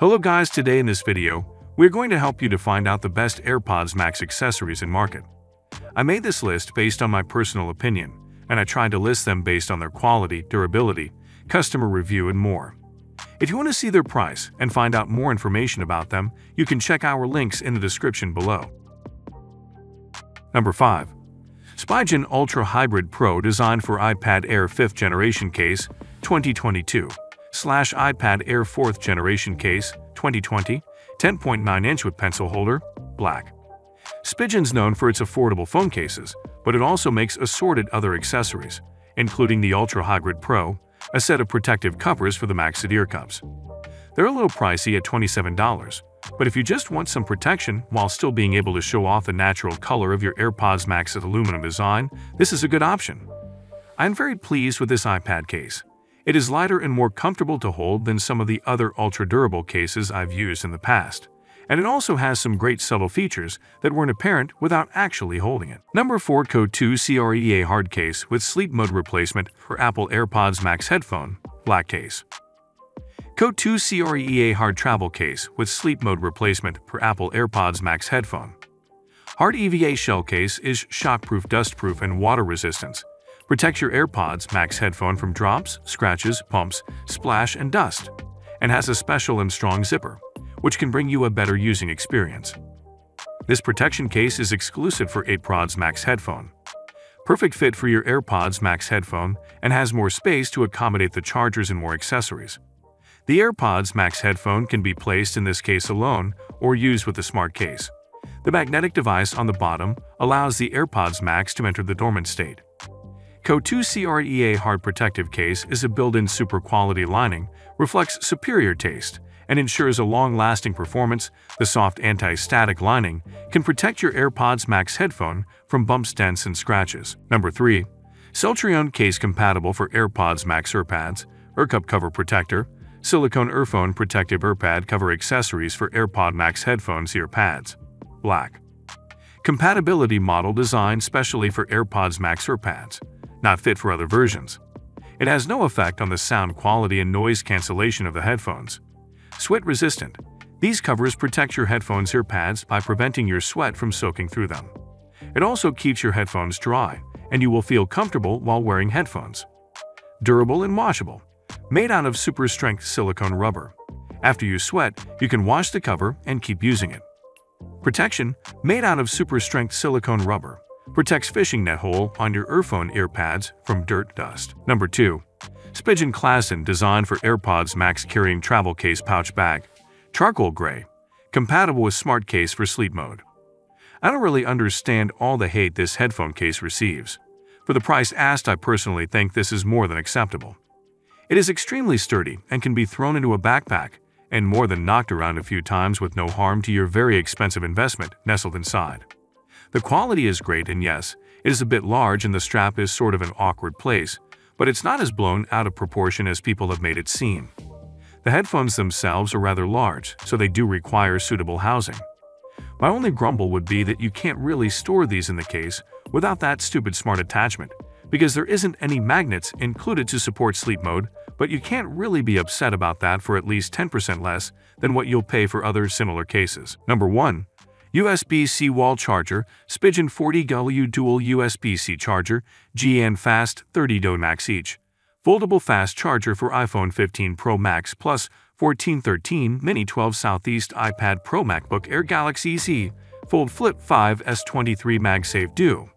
Hello guys, today in this video, we're going to help you to find out the best AirPods Max accessories in market. I made this list based on my personal opinion, and I tried to list them based on their quality, durability, customer review, and more. If you want to see their price and find out more information about them, you can check our links in the description below. Number 5. Spigen Ultra Hybrid Pro designed for iPad Air 5th Generation Case, 2022. iPad Air 4th Generation Case, 2020, 10.9-inch with pencil holder, black. Spigen's known for its affordable phone cases, but it also makes assorted other accessories, including the Ultra Hybrid Pro, a set of protective covers for the Maxed ear cups. They're a little pricey at $27, but if you just want some protection while still being able to show off the natural color of your AirPods Max's aluminum design, this is a good option. I'm very pleased with this iPad case. It is lighter and more comfortable to hold than some of the other ultra-durable cases I've used in the past, and it also has some great subtle features that weren't apparent without actually holding it. Number 4. Code 2 CREA Hard Case with Sleep Mode Replacement for Apple AirPods Max Headphone, black case. Code 2 CREA Hard Travel Case with Sleep Mode Replacement for Apple AirPods Max Headphone. Hard EVA shell case is shockproof, dustproof, and water resistance. Protects your AirPods Max headphone from drops, scratches, bumps, splash, and dust, and has a special and strong zipper, which can bring you a better using experience. This protection case is exclusive for Airpods Max headphone. Perfect fit for your AirPods Max headphone and has more space to accommodate the chargers and more accessories. The AirPods Max headphone can be placed in this case alone or used with the smart case. The magnetic device on the bottom allows the AirPods Max to enter the dormant state. Code 2 CREA Hard Protective Case is a built-in super quality lining, reflects superior taste, and ensures a long-lasting performance. The soft anti-static lining can protect your AirPods Max headphone from bumps, dents, and scratches. Number 3. Celtrione Case compatible for AirPods Max Earpads, Earcup Cover Protector, Silicone Earphone Protective Earpad Cover Accessories for AirPod Max Headphones Earpads, black. Compatibility model designed specially for AirPods Max Earpads. Not fit for other versions. It has no effect on the sound quality and noise cancellation of the headphones. Sweat resistant. These covers protect your headphones earpads by preventing your sweat from soaking through them. It also keeps your headphones dry, and you will feel comfortable while wearing headphones. Durable and washable. Made out of super strength silicone rubber. After you sweat, you can wash the cover and keep using it. Protection. Made out of super strength silicone rubber. Protects fishing net hole on your earphone earpads from dirt, dust. Number 2. Spigen Klasden designed for AirPods Max carrying travel case pouch bag, charcoal gray, compatible with smart case for sleep mode. I don't really understand all the hate this headphone case receives. For the price asked, I personally think this is more than acceptable. It is extremely sturdy and can be thrown into a backpack and more than knocked around a few times with no harm to your very expensive investment nestled inside. The quality is great, and yes, it is a bit large and the strap is sort of an awkward place, but it's not as blown out of proportion as people have made it seem. The headphones themselves are rather large, so they do require suitable housing. My only grumble would be that you can't really store these in the case without that stupid smart attachment, because there isn't any magnets included to support sleep mode, but you can't really be upset about that for at least 10% less than what you'll pay for other similar cases. Number 1. USB-C wall charger, Spigen 40W dual USB-C charger, GN Fast 30Do Max each. Foldable fast charger for iPhone 15 Pro Max Plus 1413 Mini 12 Southeast iPad Pro MacBook Air Galaxy Z Fold Flip 5 S23 MagSafe Duo.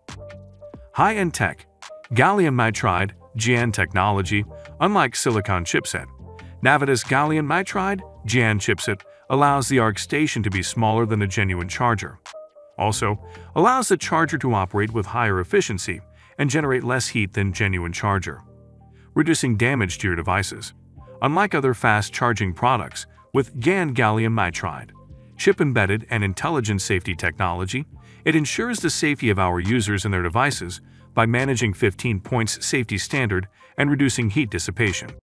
High-end tech. Gallium nitride, GN technology, unlike silicon chipset. Navitas gallium nitride, GN chipset allows the ARC station to be smaller than a genuine charger. Also, allows the charger to operate with higher efficiency and generate less heat than genuine charger, reducing damage to your devices. Unlike other fast-charging products with GaN gallium nitride, chip-embedded and intelligent safety technology, it ensures the safety of our users and their devices by managing 15 points safety standard and reducing heat dissipation.